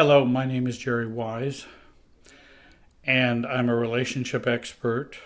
Hello, my name is Jerry Wise, and I'm a relationship expert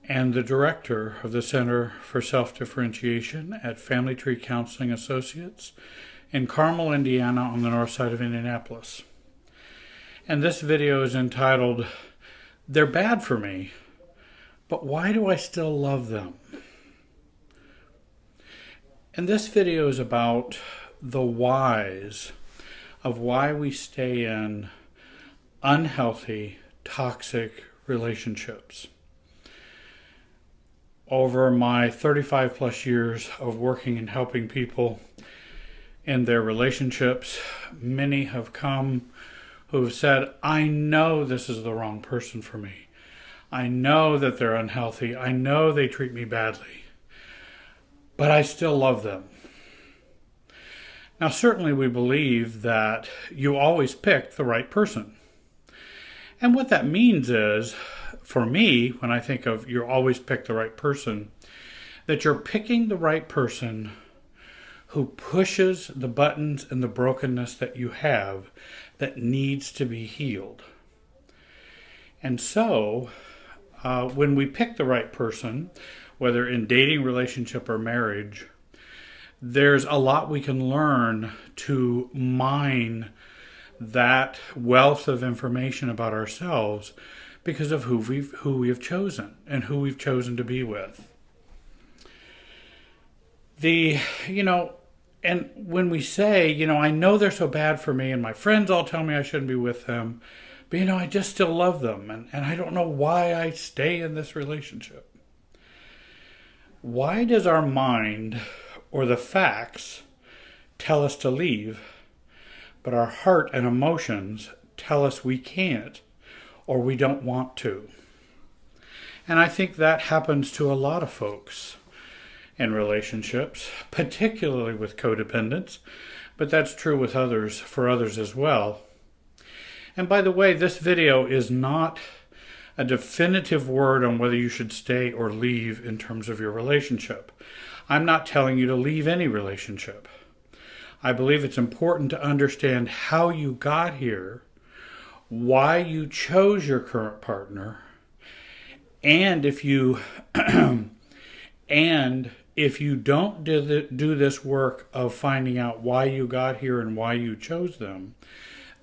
and the director of the Center for Self-Differentiation at Family Tree Counseling Associates in Carmel, Indiana, on the north side of Indianapolis. And this video is entitled, "They're Bad for Me, but Why Do I Still Love Them?" And this video is about the whys of why we stay in unhealthy, toxic relationships. Over my 35 plus years of working and helping people in their relationships, many have come who have said, I know this is the wrong person for me. I know that they're unhealthy. I know they treat me badly, but I still love them. Now, certainly we believe that you always pick the right person. And what that means is, for me, when I think of you always pick the right person, that you're picking the right person who pushes the buttons and the brokenness that you have that needs to be healed. And so, when we pick the right person, whether in dating, relationship, or marriage, there's a lot we can learn to mine that wealth of information about ourselves because of who we have chosen and who we've chosen to be with. And when we say, I know they're so bad for me and my friends all tell me I shouldn't be with them, but I just still love them and I don't know why I stay in this relationship. Why does our mind or the facts tell us to leave, but our heart and emotions tell us we can't or we don't want to? And I think that happens to a lot of folks in relationships, particularly with codependents, but that's true with others, for others as well. And by the way, this video is not a definitive word on whether you should stay or leave in terms of your relationship. I'm not telling you to leave any relationship. I believe it's important to understand how you got here, why you chose your current partner, and if you don't do this work of finding out why you got here and why you chose them,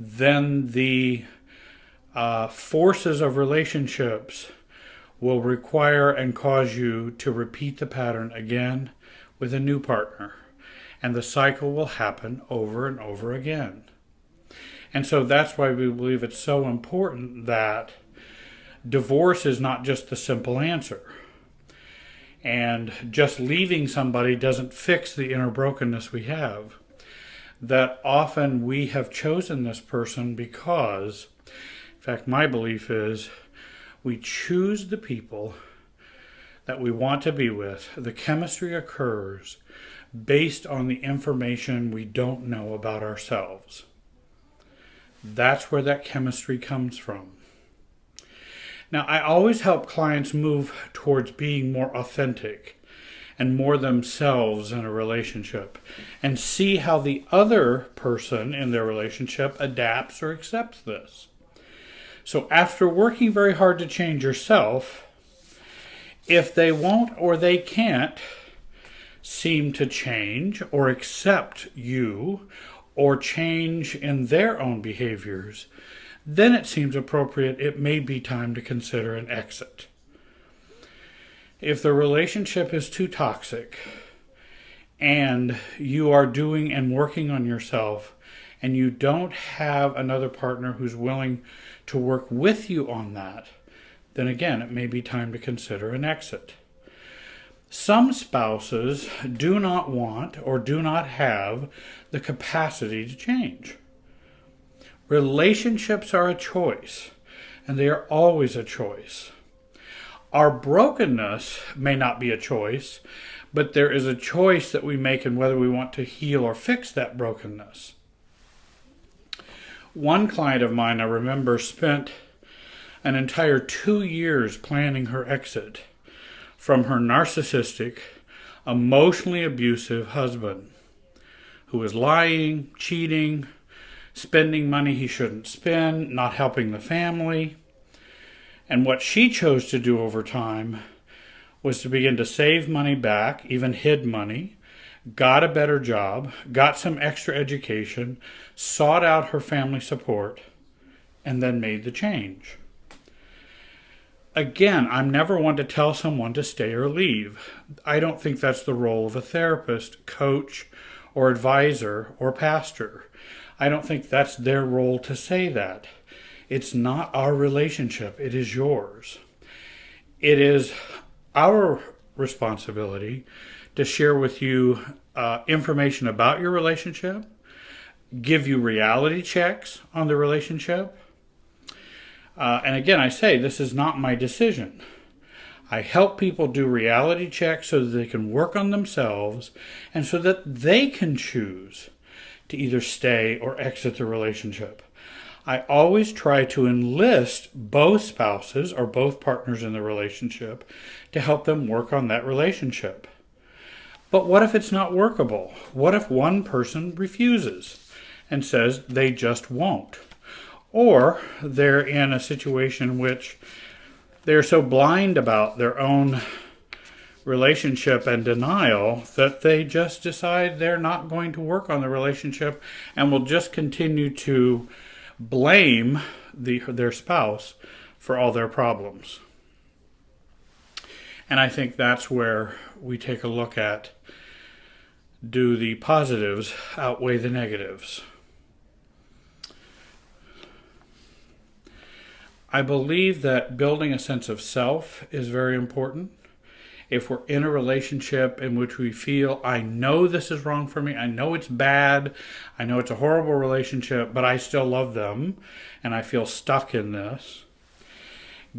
then the forces of relationships will require and cause you to repeat the pattern again with a new partner. And the cycle will happen over and over again. And so that's why we believe it's so important that divorce is not just the simple answer. And just leaving somebody doesn't fix the inner brokenness we have. That often we have chosen this person because, in fact, my belief is we choose the people that we want to be with. The chemistry occurs based on the information we don't know about ourselves. That's where that chemistry comes from. Now, I always help clients move towards being more authentic and more themselves in a relationship and see how the other person in their relationship adapts or accepts this. So after working very hard to change yourself, if they won't or they can't seem to change or accept you or change in their own behaviors, then it seems appropriate, it may be time to consider an exit. If the relationship is too toxic and you are doing and working on yourself and you don't have another partner who's willing to work with you on that, then again, it may be time to consider an exit. Some spouses do not want or do not have the capacity to change. Relationships are a choice, and they are always a choice. Our brokenness may not be a choice, but there is a choice that we make in whether we want to heal or fix that brokenness. One client of mine, I remember, spent an entire 2 years planning her exit from her narcissistic, emotionally abusive husband who was lying, cheating, spending money he shouldn't spend, not helping the family. And what she chose to do over time was to begin to save money back, even hid money, got a better job, got some extra education, sought out her family support, and then made the change. Again, I'm never one to tell someone to stay or leave. I don't think that's the role of a therapist, coach, or advisor, or pastor. I don't think that's their role to say that. It's not our relationship. It is yours. It is our responsibility to share with you information about your relationship, give you reality checks on the relationship. And again, I say this is not my decision. I help people do reality checks so that they can work on themselves and so that they can choose to either stay or exit the relationship. I always try to enlist both spouses or both partners in the relationship to help them work on that relationship. But what if it's not workable? What if one person refuses and says they just won't? Or they're in a situation in which they're so blind about their own relationship and denial that they just decide they're not going to work on the relationship and will just continue to blame their spouse for all their problems. And I think that's where we take a look at, do the positives outweigh the negatives? I believe that building a sense of self is very important. If we're in a relationship in which we feel, I know this is wrong for me, I know it's bad, I know it's a horrible relationship, but I still love them, and I feel stuck in this.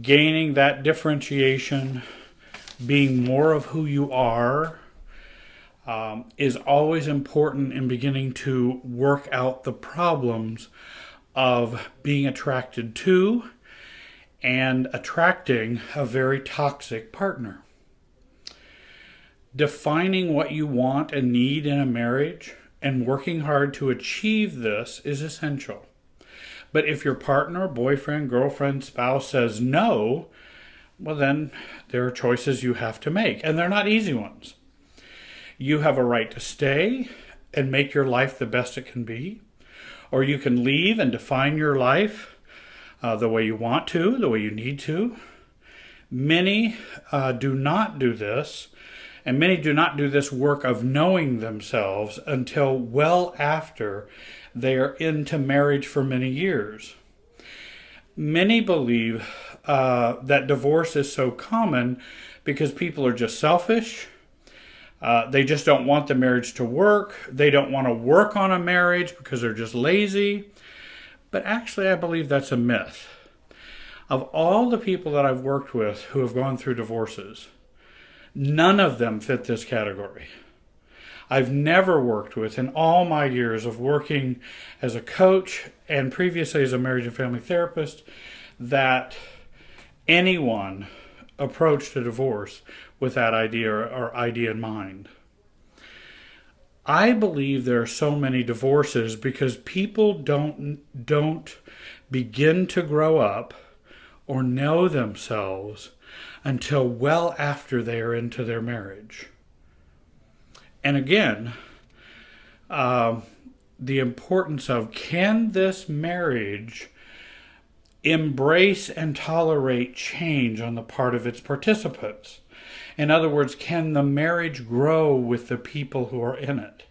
Gaining that differentiation, being more of who you are, is always important in beginning to work out the problems of being attracted to and attracting a very toxic partner. Defining what you want and need in a marriage and working hard to achieve this is essential. But if your partner, boyfriend, girlfriend, spouse says no, well then there are choices you have to make, and they're not easy ones. You have a right to stay and make your life the best it can be, or you can leave and define your life the way you want to, the way you need to. Many do not do this, and many do not do this work of knowing themselves until well after they are into marriage for many years. Many believe that divorce is so common because people are just selfish. They just don't want the marriage to work. They don't want to work on a marriage because they're just lazy. But actually, I believe that's a myth. Of all the people that I've worked with who have gone through divorces, none of them fit this category. I've never worked with, in all my years of working as a coach and previously as a marriage and family therapist, that anyone approached a divorce with that idea or idea in mind. I believe there are so many divorces because people don't begin to grow up or know themselves until well after they are into their marriage. And again, the importance of, can this marriage embrace and tolerate change on the part of its participants? In other words, can the marriage grow with the people who are in it?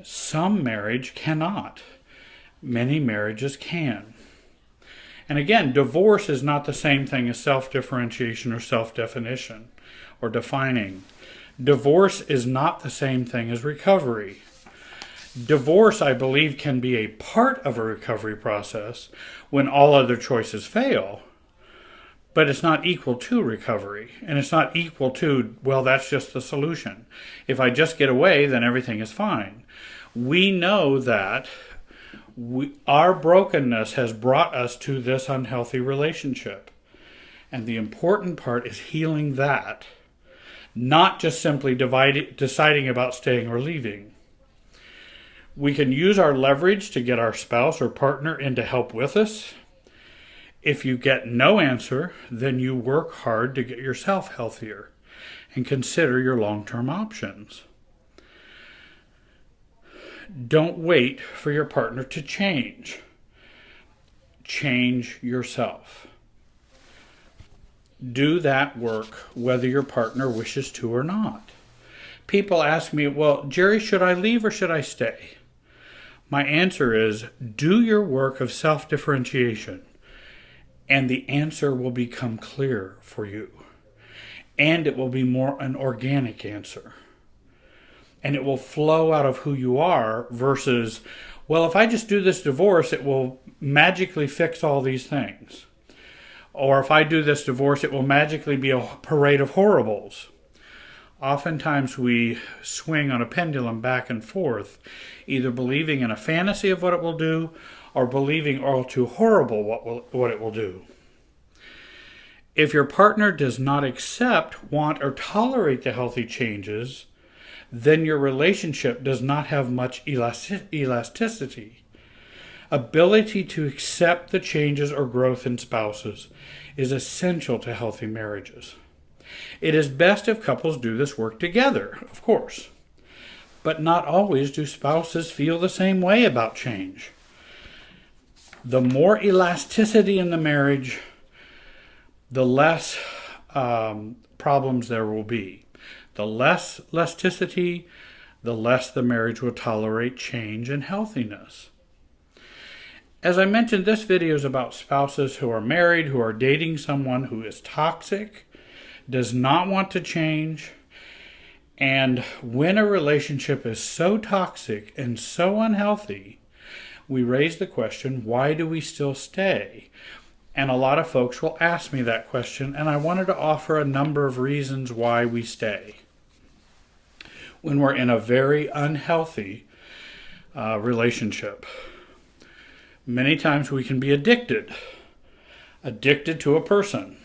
Some marriage cannot. Many marriages can. And again, divorce is not the same thing as self-differentiation or self-definition or defining. Divorce is not the same thing as recovery. Divorce, I believe, can be a part of a recovery process when all other choices fail. But it's not equal to recovery. And it's not equal to, well, that's just the solution. If I just get away, then everything is fine. We know that our brokenness has brought us to this unhealthy relationship. And the important part is healing that, not just simply deciding about staying or leaving. We can use our leverage to get our spouse or partner in to help with us. If you get no answer, then you work hard to get yourself healthier and consider your long-term options. Don't wait for your partner to change. Change yourself. Do that work whether your partner wishes to or not. People ask me, well, Jerry, should I leave or should I stay? My answer is, do your work of self-differentiation, and the answer will become clear for you. And it will be more an organic answer. And it will flow out of who you are versus, well, if I just do this divorce, it will magically fix all these things. Or if I do this divorce, it will magically be a parade of horribles. Oftentimes we swing on a pendulum back and forth, either believing in a fantasy of what it will do or believing all too horrible what it will do. If your partner does not accept, want, or tolerate the healthy changes, then your relationship does not have much elasticity. Ability to accept the changes or growth in spouses is essential to healthy marriages. It is best if couples do this work together, of course. But not always do spouses feel the same way about change. The more elasticity in the marriage, the less problems there will be. The less elasticity, the less the marriage will tolerate change and healthiness. As I mentioned, this video is about spouses who are married, who are dating someone who is toxic, does not want to change, and when a relationship is so toxic and so unhealthy, we raise the question, why do we still stay? And a lot of folks will ask me that question, and I wanted to offer a number of reasons why we stay. When we're in a very unhealthy relationship, many times we can be addicted to a person,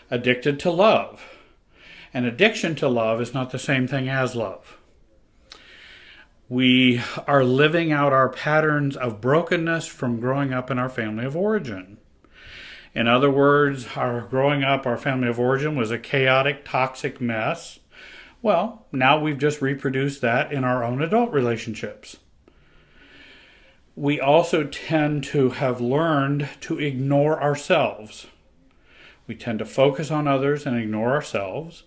addicted to love. And addiction to love is not the same thing as love. We are living out our patterns of brokenness from growing up in our family of origin. In other words, our family of origin was a chaotic, toxic mess. Well, now we've just reproduced that in our own adult relationships. We also tend to have learned to ignore ourselves. We tend to focus on others and ignore ourselves.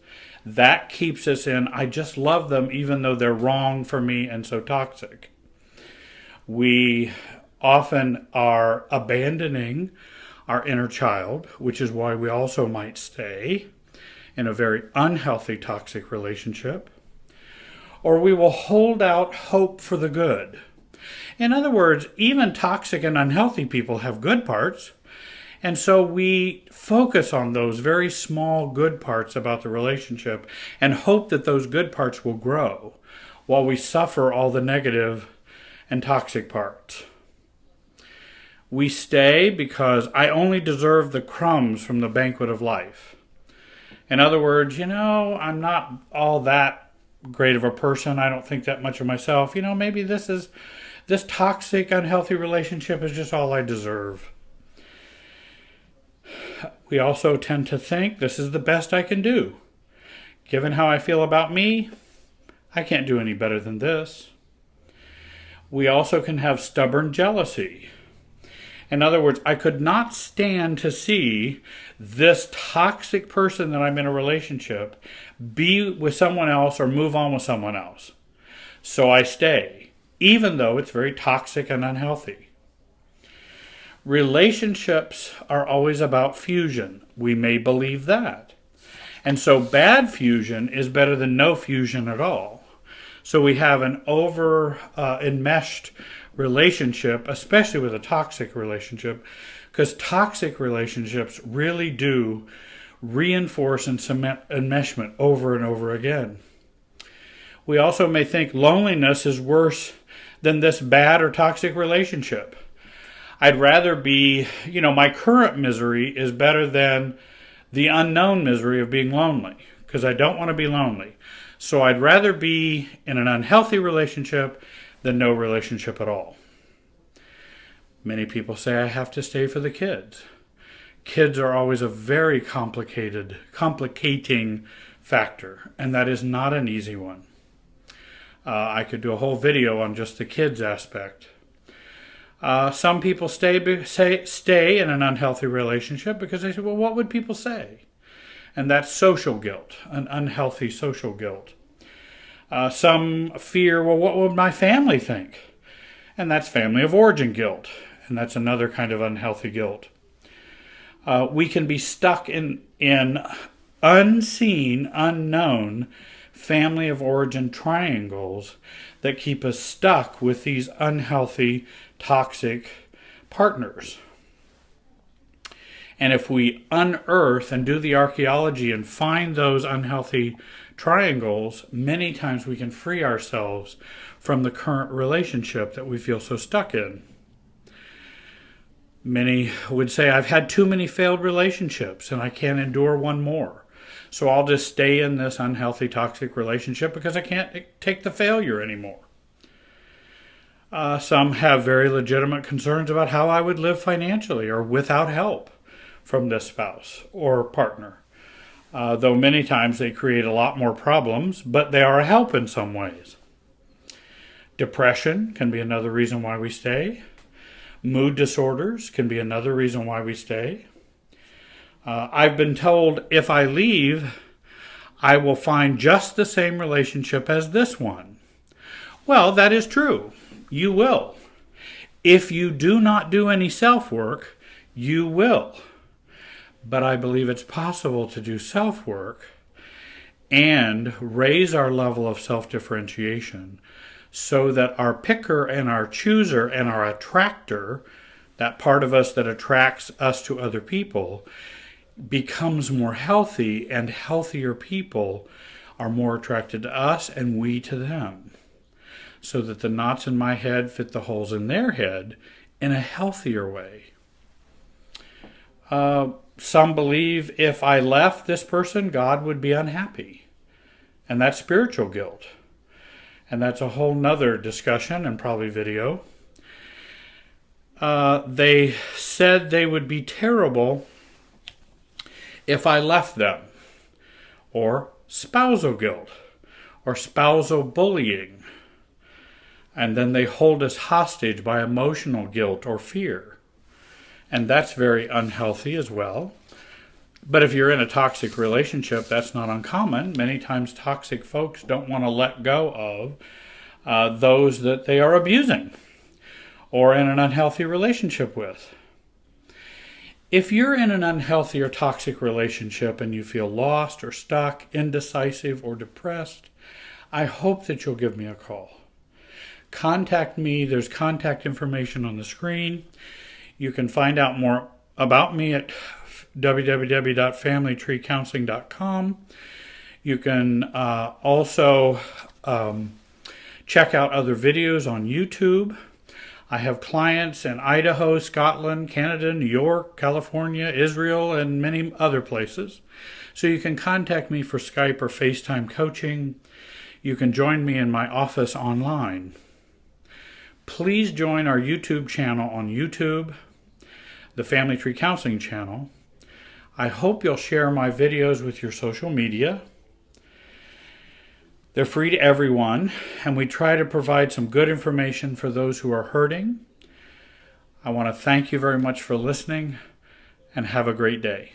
That keeps us in, I just love them even though they're wrong for me and so toxic. We often are abandoning our inner child, which is why we also might stay in a very unhealthy, toxic relationship. Or we will hold out hope for the good. In other words, even toxic and unhealthy people have good parts. And so we focus on those very small good parts about the relationship and hope that those good parts will grow while we suffer all the negative and toxic parts. We stay because I only deserve the crumbs from the banquet of life. In other words, I'm not all that great of a person. I don't think that much of myself. Maybe this toxic, unhealthy relationship is just all I deserve. We also tend to think this is the best I can do. Given how I feel about me, I can't do any better than this. We also can have stubborn jealousy. In other words, I could not stand to see this toxic person that I'm in a relationship be with someone else or move on with someone else. So I stay, even though it's very toxic and unhealthy. Relationships are always about fusion. We may believe that. And so bad fusion is better than no fusion at all. So we have an enmeshed relationship, especially with a toxic relationship, because toxic relationships really do reinforce and cement enmeshment over and over again. We also may think loneliness is worse than this bad or toxic relationship. I'd rather be, my current misery is better than the unknown misery of being lonely, because I don't want to be lonely. So I'd rather be in an unhealthy relationship than no relationship at all. Many people say I have to stay for the kids. Kids are always a very complicating factor, and that is not an easy one. I could do a whole video on just the kids aspect. Some people stay in an unhealthy relationship because they say, well, what would people say? And that's social guilt, an unhealthy social guilt. Some fear, well, what would my family think? And that's family of origin guilt, and that's another kind of unhealthy guilt. We can be stuck in unseen, unknown family of origin triangles that keep us stuck with these unhealthy, toxic partners. And if we unearth and do the archaeology and find those unhealthy triangles, many times we can free ourselves from the current relationship that we feel so stuck in. Many would say, I've had too many failed relationships and I can't endure one more. So I'll just stay in this unhealthy, toxic relationship because I can't take the failure anymore. Some have very legitimate concerns about how I would live financially or without help from this spouse or partner. Though many times they create a lot more problems, but they are a help in some ways. Depression can be another reason why we stay. Mood disorders can be another reason why we stay. I've been told if I leave, I will find just the same relationship as this one. Well, that is true. You will. If you do not do any self-work, you will. But I believe it's possible to do self-work and raise our level of self-differentiation so that our picker and our chooser and our attractor, that part of us that attracts us to other people, becomes more healthy, and healthier people are more attracted to us and we to them. So that the knots in my head fit the holes in their head in a healthier way. Some believe if I left this person, God would be unhappy. And that's spiritual guilt. And that's a whole nother discussion and probably video. They said they would be terrible if I left them. Or spousal guilt. Or spousal bullying. And then they hold us hostage by emotional guilt or fear. And that's very unhealthy as well. But if you're in a toxic relationship, that's not uncommon. Many times toxic folks don't want to let go of those that they are abusing or in an unhealthy relationship with. If you're in an unhealthy or toxic relationship and you feel lost or stuck, indecisive or depressed, I hope that you'll give me a call. Contact me. There's contact information on the screen. You can find out more about me at www.familytreecounseling.com. You can also check out other videos on YouTube. I have clients in Idaho, Scotland, Canada, New York, California, Israel, and many other places. So you can contact me for Skype or FaceTime coaching. You can join me in my office online. Please join our YouTube channel on YouTube, the Family Tree Counseling channel. I hope you'll share my videos with your social media. They're free to everyone, and we try to provide some good information for those who are hurting. I want to thank you very much for listening, and have a great day.